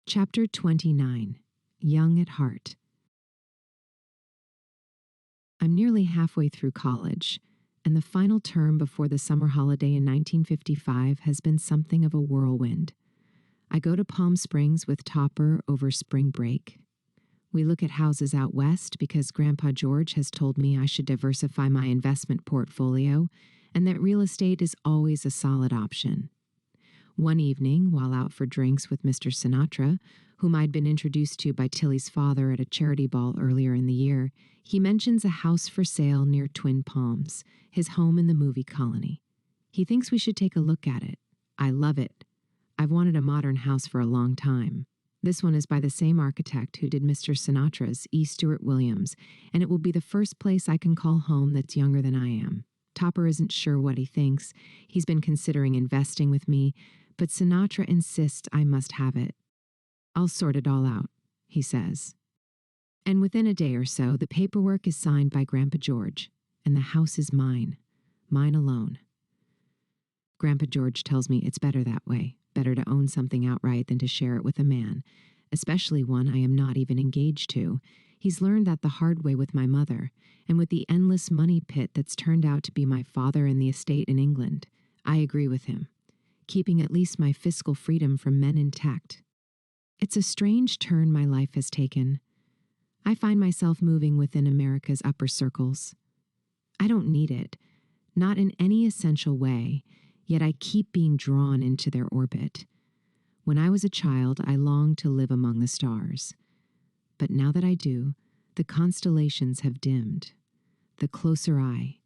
Chapter 29, Young at Heart. I'm nearly halfway through college, and the final term before the summer holiday in 1955 has been something of a whirlwind. I go to Palm Springs with Topper over spring break. We look at houses out west because Grandpa George has told me I should diversify my investment portfolio and that real estate is always a solid option. One evening, while out for drinks with Mr. Sinatra, whom I'd been introduced to by Tilly's father at a charity ball earlier in the year, he mentions a house for sale near Twin Palms, his home in the movie colony. He thinks we should take a look at it. I love it. I've wanted a modern house for a long time. This one is by the same architect who did Mr. Sinatra's, E. Stewart Williams, and it will be the first place I can call home that's younger than I am. Topper isn't sure what he thinks. He's been considering investing with me, but Sinatra insists I must have it. I'll sort it all out, he says. And within a day or so, the paperwork is signed by Grandpa George, and the house is mine alone. Grandpa George tells me it's better that way, better to own something outright than to share it with a man, especially one I am not even engaged to. He's learned that the hard way with my mother, and with the endless money pit that's turned out to be my father and the estate in England. I agree with him, keeping at least my fiscal freedom from men intact. It's a strange turn my life has taken. I find myself moving within America's upper circles. I don't need it, not in any essential way, yet I keep being drawn into their orbit. When I was a child, I longed to live among the stars. But now that I do, the constellations have dimmed. The closer I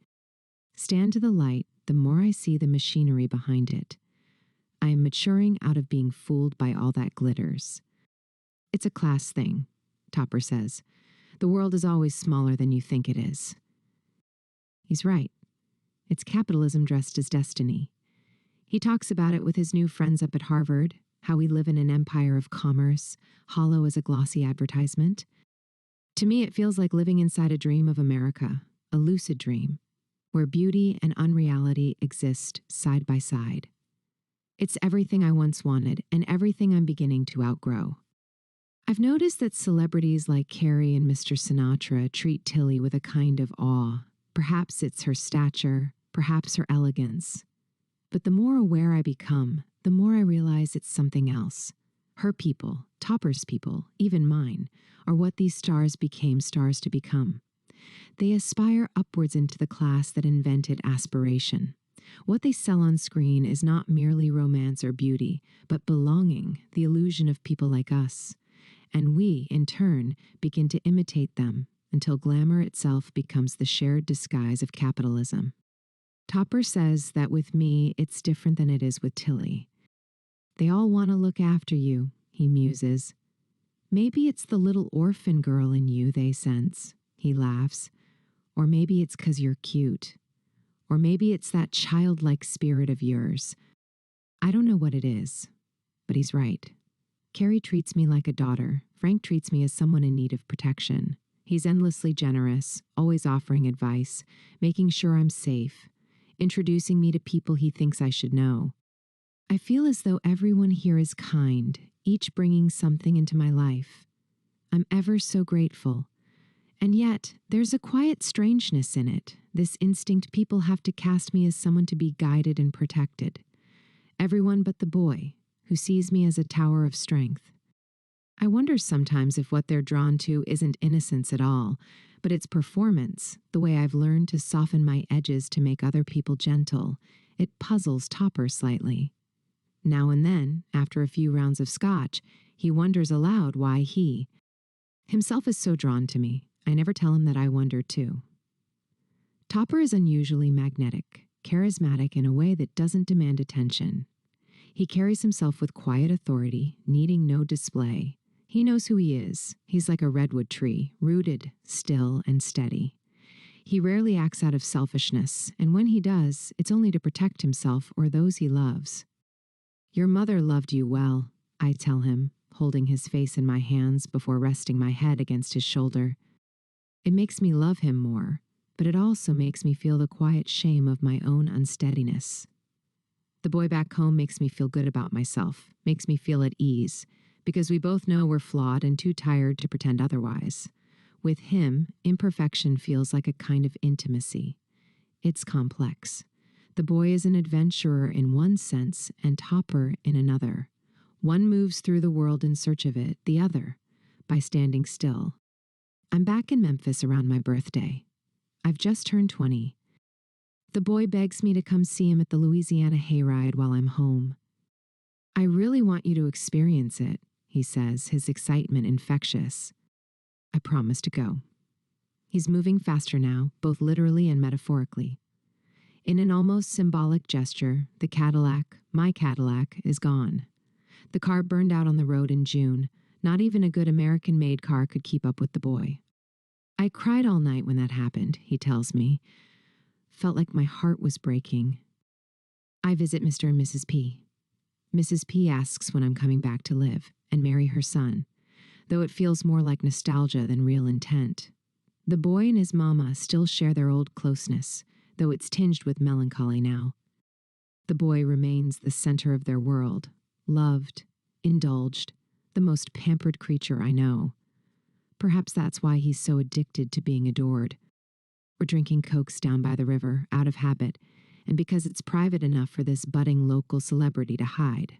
stand to the light, the more I see the machinery behind it. I am maturing out of being fooled by all that glitters. It's a class thing, Topper says. The world is always smaller than you think it is. He's right. It's capitalism dressed as destiny. He talks about it with his new friends up at Harvard, how we live in an empire of commerce, hollow as a glossy advertisement. To me, it feels like living inside a dream of America, a lucid dream, where beauty and unreality exist side by side. It's everything I once wanted and everything I'm beginning to outgrow. I've noticed that celebrities like Carrie and Mr. Sinatra treat Tilly with a kind of awe. Perhaps it's her stature, perhaps her elegance. But the more aware I become, the more I realize it's something else. Her people, Topper's people, even mine, are what these stars became stars to become. They aspire upwards into the class that invented aspiration. What they sell on screen is not merely romance or beauty, but belonging, the illusion of people like us. And we, in turn, begin to imitate them until glamour itself becomes the shared disguise of capitalism. Topper says that with me, it's different than it is with Tilly. They all want to look after you, he muses. Maybe it's the little orphan girl in you they sense, he laughs. Or maybe it's 'cause you're cute. Or maybe it's that childlike spirit of yours. I don't know what it is, but he's right. Carrie treats me like a daughter. Frank treats me as someone in need of protection. He's endlessly generous, always offering advice, making sure I'm safe, introducing me to people he thinks I should know. I feel as though everyone here is kind, each bringing something into my life. I'm ever so grateful. And yet, there's a quiet strangeness in it, this instinct people have to cast me as someone to be guided and protected. Everyone but the boy, who sees me as a tower of strength. I wonder sometimes if what they're drawn to isn't innocence at all, but it's performance, the way I've learned to soften my edges to make other people gentle. It puzzles Topper slightly. Now and then, after a few rounds of scotch, he wonders aloud why he himself is so drawn to me. I never tell him that I wonder too. Topper is unusually magnetic, charismatic in a way that doesn't demand attention. He carries himself with quiet authority, needing no display. He knows who he is. He's like a redwood tree, rooted, still, and steady. He rarely acts out of selfishness, and when he does, it's only to protect himself or those he loves. Your mother loved you well, I tell him, holding his face in my hands before resting my head against his shoulder. It makes me love him more, but it also makes me feel the quiet shame of my own unsteadiness. The boy back home makes me feel good about myself, makes me feel at ease, because we both know we're flawed and too tired to pretend otherwise. With him, imperfection feels like a kind of intimacy. It's complex. The boy is an adventurer in one sense and Topper in another. One moves through the world in search of it, the other, by standing still. I'm back in Memphis around my birthday. I've just turned 20. The boy begs me to come see him at the Louisiana hayride while I'm home. I really want you to experience it, he says, his excitement infectious. I promise to go. He's moving faster now, both literally and metaphorically. In an almost symbolic gesture, the Cadillac, my Cadillac, is gone. The car burned out on the road in June. Not even a good American-made car could keep up with the boy. I cried all night when that happened, he tells me. Felt like my heart was breaking. I visit Mr. and Mrs. P. Mrs. P asks when I'm coming back to live and marry her son, though it feels more like nostalgia than real intent. The boy and his mama still share their old closeness, though it's tinged with melancholy now. The boy remains the center of their world, loved, indulged, the most pampered creature I know. Perhaps that's why he's so addicted to being adored. We're drinking Cokes down by the river, out of habit, and because it's private enough for this budding local celebrity to hide.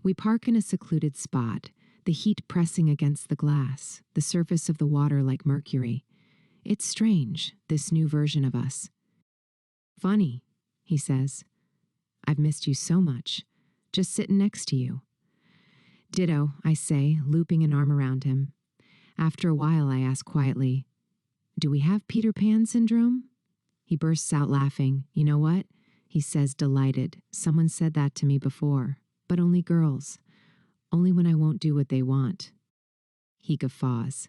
We park in a secluded spot, the heat pressing against the glass, the surface of the water like mercury. It's strange, this new version of us. Funny, he says. I've missed you so much, just sitting next to you. Ditto, I say, looping an arm around him. After a while, I ask quietly, do we have Peter Pan syndrome? He bursts out laughing. You know what? He says, delighted. Someone said that to me before, but only girls. Only when I won't do what they want. He guffaws.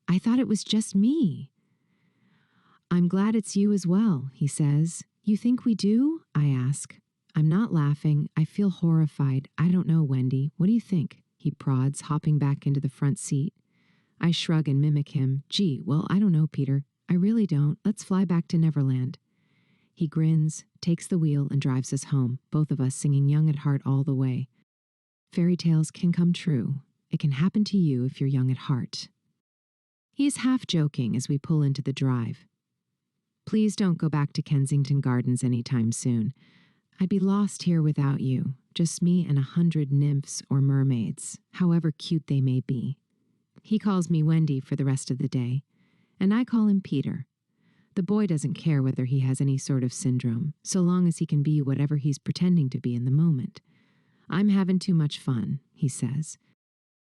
I thought it was just me. I'm glad it's you as well, he says. You think we do? I ask. I'm not laughing. I feel horrified. I don't know, Wendy. What do you think? He prods, hopping back into the front seat. I shrug and mimic him. Gee, well, I don't know, Peter. I really don't. Let's fly back to Neverland. He grins, takes the wheel, and drives us home, both of us singing Young at Heart all the way. Fairy tales can come true. It can happen to you if you're young at heart. He is half joking as we pull into the drive. Please don't go back to Kensington Gardens anytime soon. I'd be lost here without you, just me and 100 nymphs or mermaids, however cute they may be. He calls me Wendy for the rest of the day, and I call him Peter. The boy doesn't care whether he has any sort of syndrome, so long as he can be whatever he's pretending to be in the moment. I'm having too much fun, he says.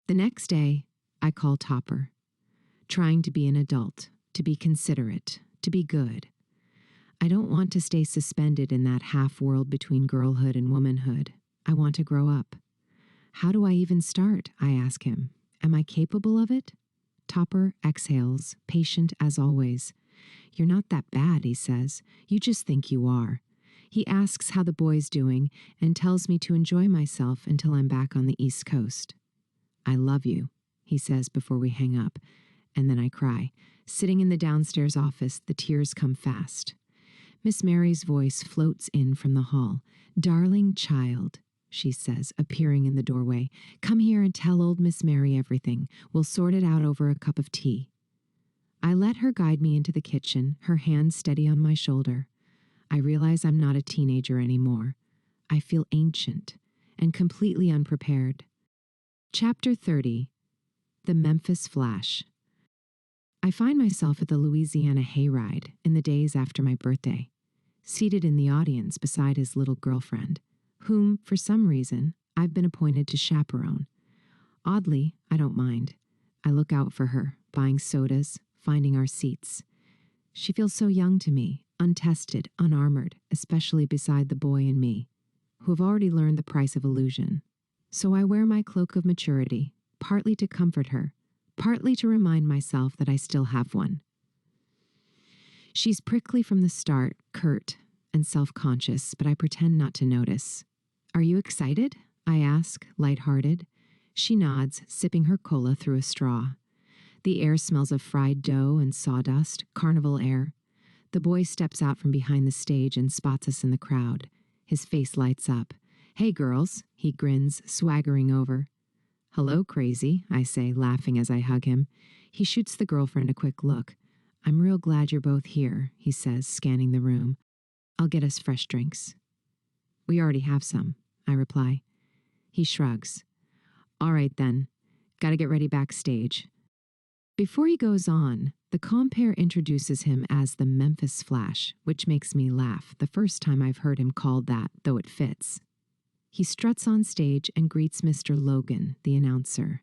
The next day, I call Topper, trying to be an adult, to be considerate, to be good. I don't want to stay suspended in that half-world between girlhood and womanhood. I want to grow up. How do I even start? I ask him. Am I capable of it? Topper exhales, patient as always. You're not that bad, he says. You just think you are. He asks how the boy's doing and tells me to enjoy myself until I'm back on the East Coast. I love you, he says before we hang up, and then I cry. Sitting in the downstairs office, the tears come fast. Miss Mary's voice floats in from the hall. Darling child, she says, appearing in the doorway. Come here and tell old Miss Mary everything. We'll sort it out over a cup of tea. I let her guide me into the kitchen, her hand steady on my shoulder. I realize I'm not a teenager anymore. I feel ancient and completely unprepared. Chapter 30. The Memphis Flash. I find myself at the Louisiana hayride in the days after my birthday, seated in the audience beside his little girlfriend, whom, for some reason, I've been appointed to chaperone. Oddly, I don't mind. I look out for her, buying sodas, finding our seats. She feels so young to me, untested, unarmored, especially beside the boy and me, who have already learned the price of illusion. So I wear my cloak of maturity, partly to comfort her, partly to remind myself that I still have one. She's prickly from the start, curt and self-conscious, but I pretend not to notice. Are you excited? I ask, lighthearted. She nods, sipping her cola through a straw. The air smells of fried dough and sawdust, carnival air. The boy steps out from behind the stage and spots us in the crowd. His face lights up. Hey, girls, he grins, swaggering over. Hello, crazy, I say, laughing as I hug him. He shoots the girlfriend a quick look. I'm real glad you're both here, he says, scanning the room. I'll get us fresh drinks. We already have some, I reply. He shrugs. All right then. Gotta get ready backstage. Before he goes on, the compere introduces him as the Memphis Flash, which makes me laugh, the first time I've heard him called that, though it fits. He struts on stage and greets Mr. Logan, the announcer.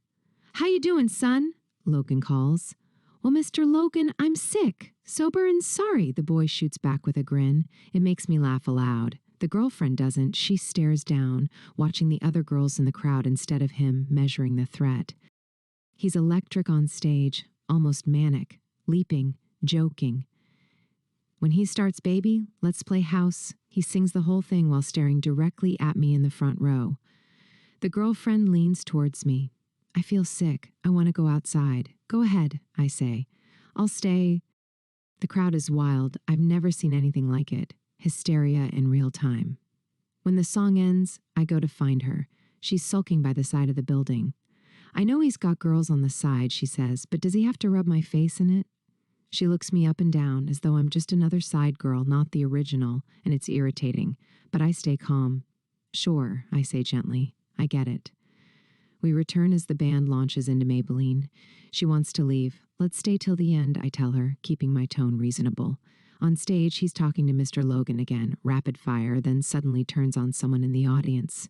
How you doing, son? Logan calls. Well, Mr. Logan, I'm sick, sober and sorry, the boy shoots back with a grin. It makes me laugh aloud. The girlfriend doesn't. She stares down, watching the other girls in the crowd instead of him measuring the threat. He's electric on stage, almost manic, leaping, joking. When he starts Baby, Let's Play House, he sings the whole thing while staring directly at me in the front row. The girlfriend leans towards me. I feel sick. I want to go outside. Go ahead, I say. I'll stay. The crowd is wild. I've never seen anything like it. Hysteria in real time. When the song ends, I go to find her. She's sulking by the side of the building. I know he's got girls on the side, she says, but does he have to rub my face in it? She looks me up and down as though I'm just another side girl, not the original, and it's irritating, but I stay calm. Sure, I say gently. I get it. We return as the band launches into Maybelline. She wants to leave. Let's stay till the end, I tell her, keeping my tone reasonable. On stage, he's talking to Mr. Logan again, rapid fire, then suddenly turns on someone in the audience.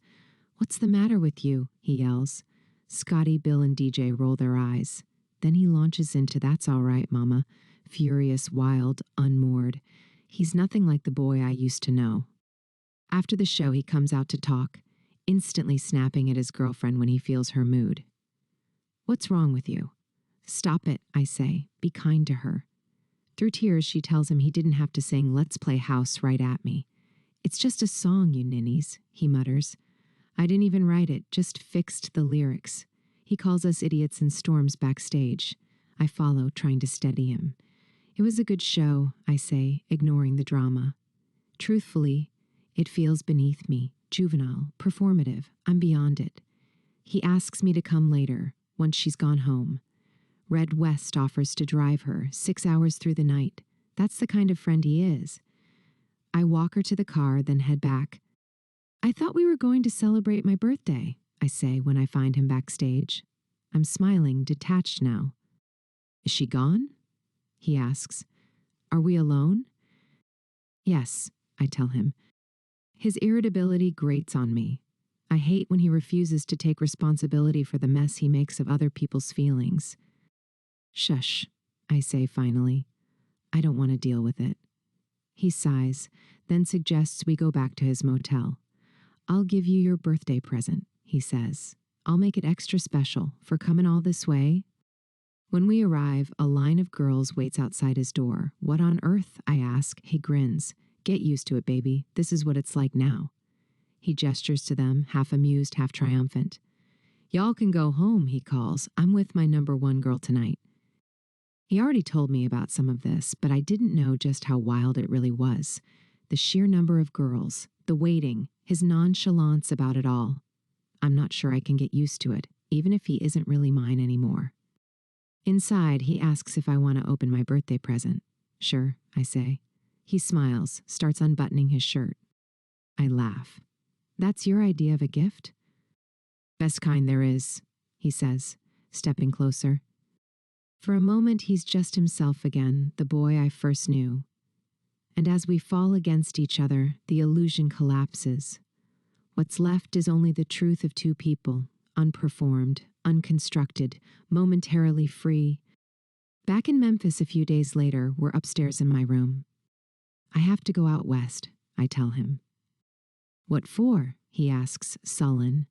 What's the matter with you? He yells. Scotty, Bill, and DJ roll their eyes. Then he launches into That's All Right, Mama. Furious, wild, unmoored. He's nothing like the boy I used to know. After the show, he comes out to talk, instantly snapping at his girlfriend when he feels her mood. What's wrong with you? Stop it, I say. Be kind to her. Through tears, she tells him he didn't have to sing Let's Play House right at me. It's just a song, you ninnies, he mutters. I didn't even write it, just fixed the lyrics. He calls us idiots and storms backstage. I follow, trying to steady him. It was a good show, I say, ignoring the drama. Truthfully, it feels beneath me, juvenile, performative. I'm beyond it. He asks me to come later, once she's gone home. Red West offers to drive her 6 hours through the night. That's the kind of friend he is. I walk her to the car, then head back. I thought we were going to celebrate my birthday, I say when I find him backstage. I'm smiling, detached now. Is she gone? He asks. Are we alone? Yes, I tell him. His irritability grates on me. I hate when he refuses to take responsibility for the mess he makes of other people's feelings. Shush, I say finally. I don't want to deal with it. He sighs, then suggests we go back to his motel. I'll give you your birthday present, he says. I'll make it extra special for coming all this way. When we arrive, a line of girls waits outside his door. What on earth? I ask. He grins. Get used to it, baby. This is what it's like now. He gestures to them, half amused, half triumphant. Y'all can go home, he calls. I'm with my number one girl tonight. He already told me about some of this, but I didn't know just how wild it really was. The sheer number of girls, the waiting, his nonchalance about it all. I'm not sure I can get used to it, even if he isn't really mine anymore. Inside, he asks if I want to open my birthday present. Sure, I say. He smiles, starts unbuttoning his shirt. I laugh. That's your idea of a gift? Best kind there is, he says, stepping closer. For a moment, he's just himself again, the boy I first knew. And as we fall against each other, the illusion collapses. What's left is only the truth of two people, unperformed, unconstructed, momentarily free. Back in Memphis a few days later, we're upstairs in my room. I have to go out west, I tell him. What for? He asks, sullen.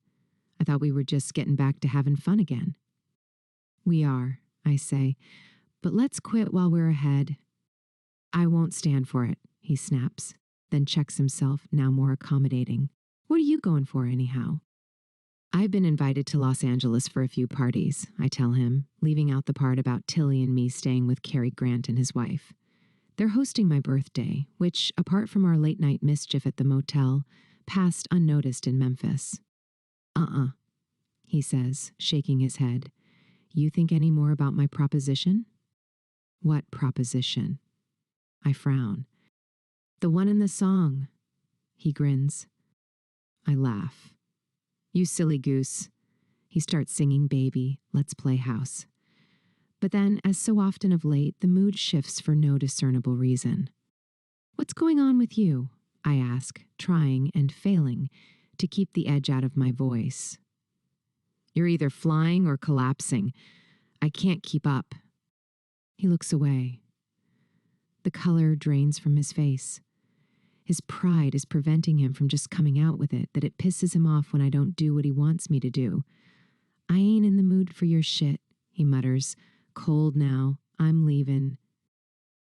I thought we were just getting back to having fun again. We are, I say, but let's quit while we're ahead. I won't stand for it, he snaps, then checks himself, now more accommodating. What are you going for anyhow? I've been invited to Los Angeles for a few parties, I tell him, leaving out the part about Tilly and me staying with Cary Grant and his wife. They're hosting my birthday, which, apart from our late-night mischief at the motel, passed unnoticed in Memphis. he says, shaking his head. You think any more about my proposition? What proposition? I frown. The one in the song. He grins. I laugh. You silly goose. He starts singing Baby, Let's Play House. But then, as so often of late, the mood shifts for no discernible reason. What's going on with you? I ask, trying and failing to keep the edge out of my voice. You're either flying or collapsing. I can't keep up. He looks away. The color drains from his face. His pride is preventing him from just coming out with it, that it pisses him off when I don't do what he wants me to do. I ain't in the mood for your shit, he mutters. Cold now. I'm leaving.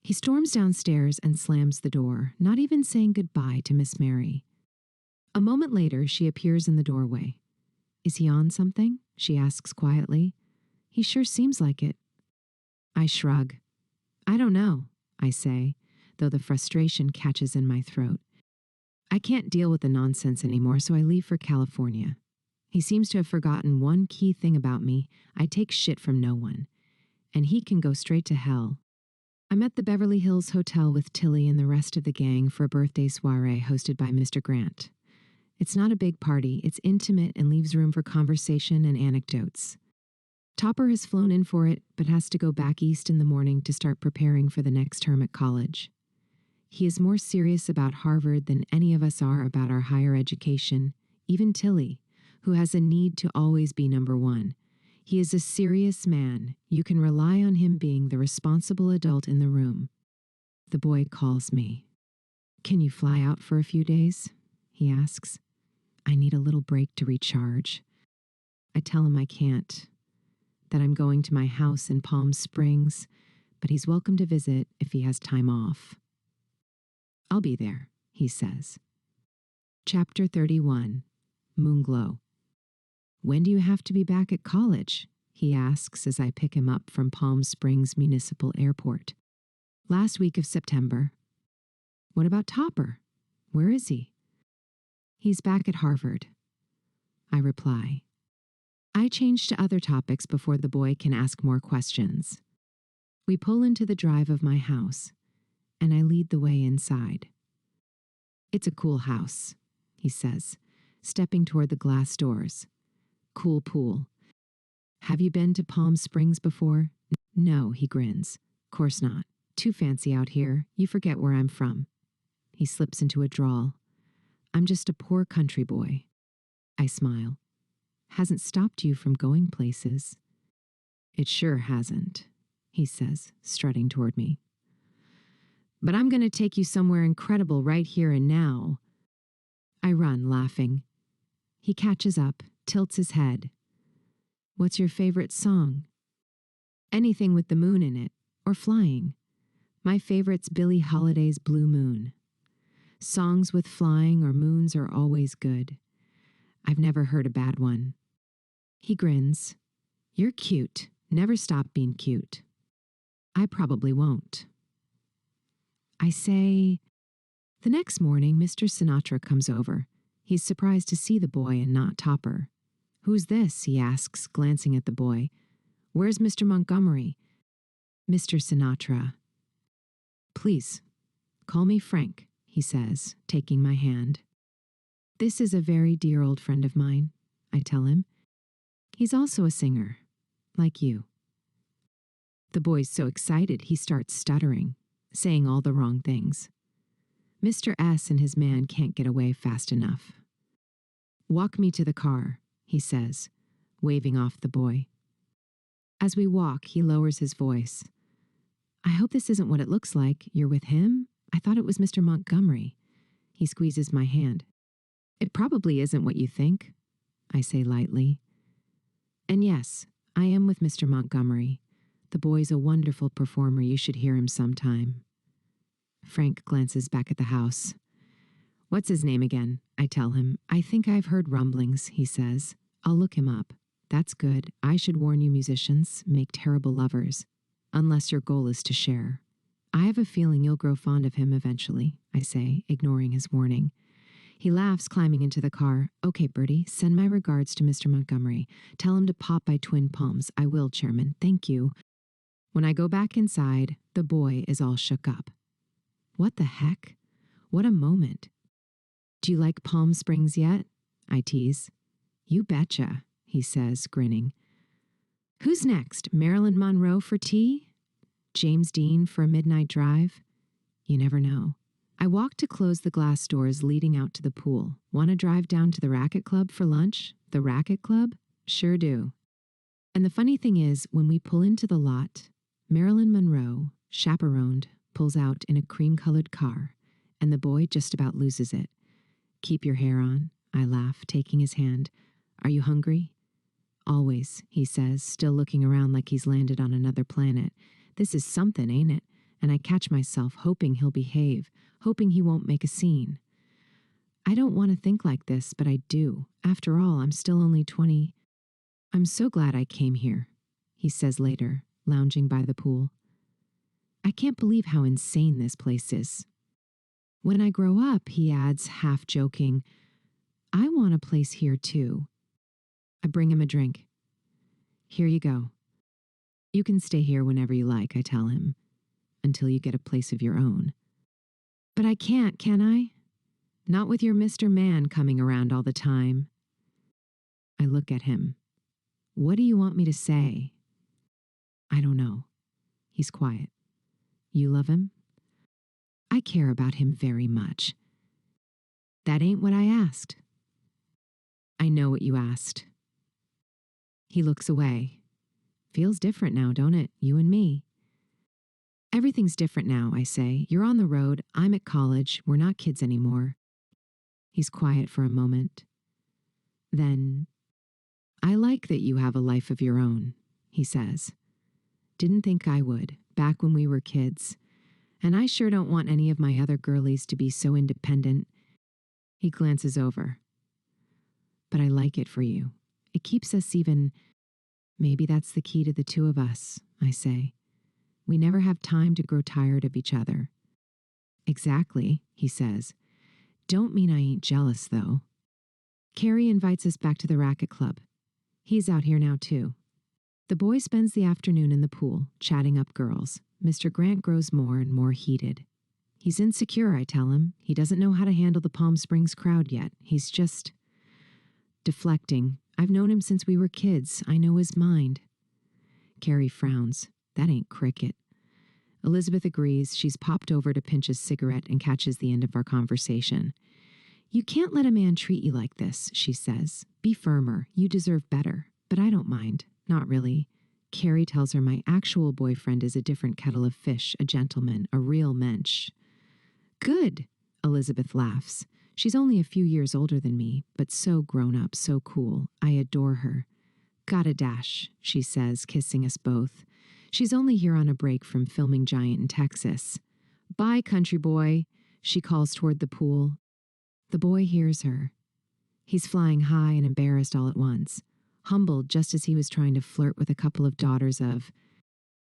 He storms downstairs and slams the door, not even saying goodbye to Miss Mary. A moment later, she appears in the doorway. Is he on something? She asks quietly. He sure seems like it. I shrug. I don't know, I say, though the frustration catches in my throat. I can't deal with the nonsense anymore, so I leave for California. He seems to have forgotten one key thing about me. I take shit from no one. And he can go straight to hell. I'm at the Beverly Hills Hotel with Tilly and the rest of the gang for a birthday soiree hosted by Mr. Grant. It's not a big party, it's intimate and leaves room for conversation and anecdotes. Topper has flown in for it, but has to go back east in the morning to start preparing for the next term at college. He is more serious about Harvard than any of us are about our higher education, even Tilly, who has a need to always be number one. He is a serious man. You can rely on him being the responsible adult in the room. The boy calls me. Can you fly out for a few days? He asks. I need a little break to recharge. I tell him I can't, that I'm going to my house in Palm Springs, but he's welcome to visit if he has time off. I'll be there, he says. Chapter 31, Moonglow. When do you have to be back at college? He asks as I pick him up from Palm Springs Municipal Airport. Last week of September. What about Topper? Where is he? He's back at Harvard. I reply. I change to other topics before the boy can ask more questions. We pull into the drive of my house, and I lead the way inside. It's a cool house, he says, stepping toward the glass doors. Cool pool. Have you been to Palm Springs before? No, he grins. Course not. Too fancy out here. You forget where I'm from. He slips into a drawl. I'm just a poor country boy. I smile. Hasn't stopped you from going places. It sure hasn't, he says, strutting toward me. But I'm going to take you somewhere incredible right here and now. I run, laughing. He catches up, tilts his head. What's your favorite song? Anything with the moon in it, or flying. My favorite's Billie Holiday's Blue Moon. Songs with flying or moons are always good. I've never heard a bad one. He grins. You're cute. Never stop being cute. I probably won't. I say, the next morning, Mr. Sinatra comes over. He's surprised to see the boy and not Topper. Who's this? He asks, glancing at the boy. Where's Mr. Montgomery? Mr. Sinatra. Please, call me Frank, he says, taking my hand. This is a very dear old friend of mine, I tell him. He's also a singer, like you. The boy's so excited he starts stuttering, saying all the wrong things. Mr. S. and his man can't get away fast enough. Walk me to the car, he says, waving off the boy. As we walk, he lowers his voice. I hope this isn't what it looks like. You're with him? I thought it was Mr. Montgomery. He squeezes my hand. It probably isn't what you think, I say lightly. And yes, I am with Mr. Montgomery. The boy's a wonderful performer. You should hear him sometime. Frank glances back at the house. What's his name again? I tell him. I think I've heard rumblings, he says. I'll look him up. That's good. I should warn you musicians, make terrible lovers. Unless your goal is to share. I have a feeling you'll grow fond of him eventually, I say, ignoring his warning. He laughs, climbing into the car. Okay, Birdie, send my regards to Mr. Montgomery. Tell him to pop by Twin Palms. I will, Chairman. Thank you. When I go back inside, the boy is all shook up. What the heck? What a moment. Do you like Palm Springs yet? I tease. You betcha, he says, grinning. Who's next? Marilyn Monroe for tea? James Dean for a midnight drive? You never know. I walk to close the glass doors leading out to the pool. Want to drive down to the Racquet Club for lunch? The Racquet Club? Sure do. And the funny thing is, when we pull into the lot, Marilyn Monroe, chaperoned, pulls out in a cream-colored car, and the boy just about loses it. Keep your hair on, I laugh, taking his hand. Are you hungry? Always, he says, still looking around like he's landed on another planet. This is something, ain't it? And I catch myself hoping he'll behave, hoping he won't make a scene. I don't want to think like this, but I do. After all, I'm still only 20. I'm so glad I came here, he says later, lounging by the pool. I can't believe how insane this place is. When I grow up, he adds, half joking, I want a place here too. I bring him a drink. Here you go. You can stay here whenever you like, I tell him, until you get a place of your own. But I can't, can I? Not with your Mr. Man coming around all the time. I look at him. What do you want me to say? I don't know. He's quiet. You love him? I care about him very much. That ain't what I asked. I know what you asked. He looks away. Feels different now, don't it? You and me. Everything's different now, I say. You're on the road. I'm at college. We're not kids anymore. He's quiet for a moment. Then, I like that you have a life of your own, he says. Didn't think I would, back when we were kids. And I sure don't want any of my other girlies to be so independent. He glances over. But I like it for you. It keeps us even. Maybe that's the key to the two of us, I say. We never have time to grow tired of each other. Exactly, he says. Don't mean I ain't jealous, though. Carrie invites us back to the Racquet Club. He's out here now, too. The boy spends the afternoon in the pool, chatting up girls. Mr. Grant grows more and more heated. He's insecure, I tell him. He doesn't know how to handle the Palm Springs crowd yet. He's just deflecting. I've known him since we were kids. I know his mind. Carrie frowns. That ain't cricket. Elizabeth agrees. She's popped over to pinch a cigarette and catches the end of our conversation. You can't let a man treat you like this, she says. Be firmer. You deserve better. But I don't mind. Not really. Carrie tells her my actual boyfriend is a different kettle of fish, a gentleman, a real mensch. Good, Elizabeth laughs. She's only a few years older than me, but so grown up, so cool. I adore her. Gotta dash, she says, kissing us both. She's only here on a break from filming Giant in Texas. Bye, country boy, she calls toward the pool. The boy hears her. He's flying high and embarrassed all at once, humbled just as he was trying to flirt with a couple of daughters of.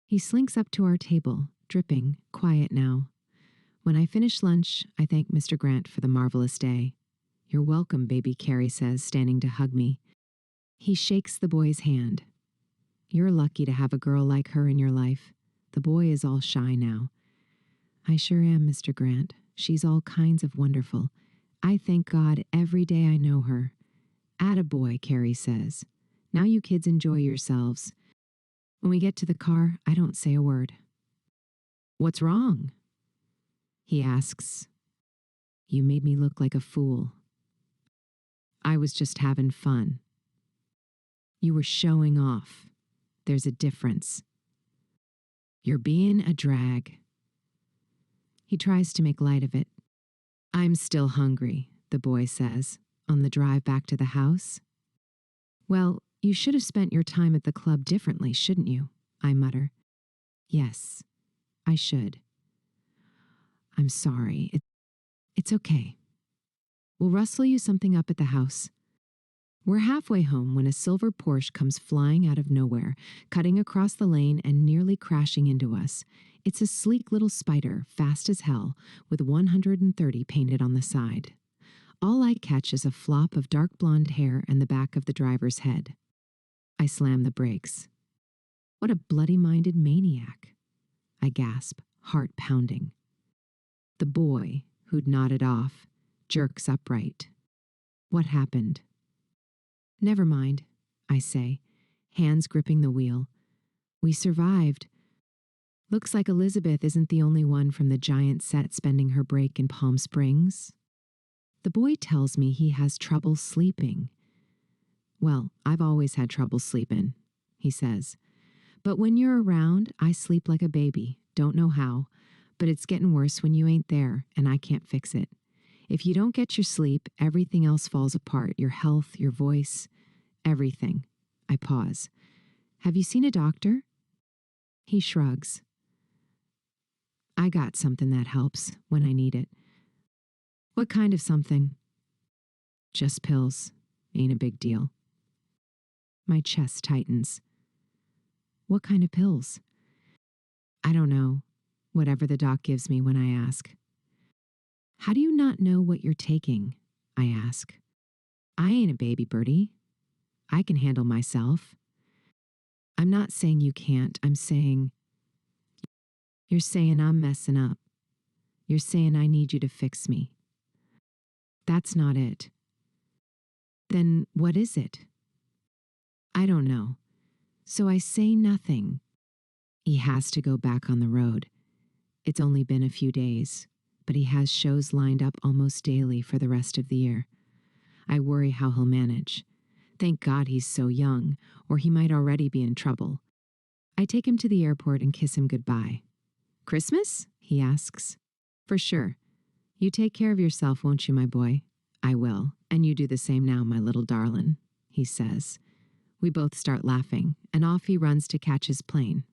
He slinks up to our table, dripping, quiet now. When I finish lunch, I thank Mr. Grant for the marvelous day. You're welcome, baby, Carrie says, standing to hug me. He shakes the boy's hand. You're lucky to have a girl like her in your life. The boy is all shy now. I sure am, Mr. Grant. She's all kinds of wonderful. I thank God every day I know her. Attaboy, Carrie says. Now you kids enjoy yourselves. When we get to the car, I don't say a word. What's wrong? He asks. You made me look like a fool. I was just having fun. You were showing off. There's a difference. You're being a drag. He tries to make light of it. I'm still hungry, the boy says, on the drive back to the house. Well, you should have spent your time at the club differently, shouldn't you? I mutter. Yes, I should. I'm sorry. It's okay. We'll rustle you something up at the house. We're halfway home when a silver Porsche comes flying out of nowhere, cutting across the lane and nearly crashing into us. It's a sleek little Spider, fast as hell, with 130 painted on the side. All I catch is a flop of dark blonde hair and the back of the driver's head. I slam the brakes. What a bloody-minded maniac. I gasp, heart pounding. The boy, who'd nodded off, jerks upright. What happened? Never mind, I say, hands gripping the wheel. We survived. Looks like Elizabeth isn't the only one from the giant set spending her break in Palm Springs. The boy tells me he has trouble sleeping. Well, I've always had trouble sleeping, he says. But when you're around, I sleep like a baby. Don't know how, but it's getting worse when you ain't there, and I can't fix it. If you don't get your sleep, everything else falls apart. Your health, your voice, everything. I pause. Have you seen a doctor? He shrugs. I got something that helps when I need it. What kind of something? Just pills. Ain't a big deal. My chest tightens. What kind of pills? I don't know. Whatever the doc gives me when I ask. How do you not know what you're taking? I ask. I ain't a baby, Birdie. I can handle myself. I'm not saying you can't. I'm saying... You're saying I'm messing up. You're saying I need you to fix me. That's not it. Then what is it? I don't know. So I say nothing. He has to go back on the road. It's only been a few days, but he has shows lined up almost daily for the rest of the year. I worry how he'll manage. Thank God he's so young, or he might already be in trouble. I take him to the airport and kiss him goodbye. Christmas? He asks. For sure. You take care of yourself, won't you, my boy? I will, and you do the same now, my little darlin', he says. We both start laughing, and off he runs to catch his plane.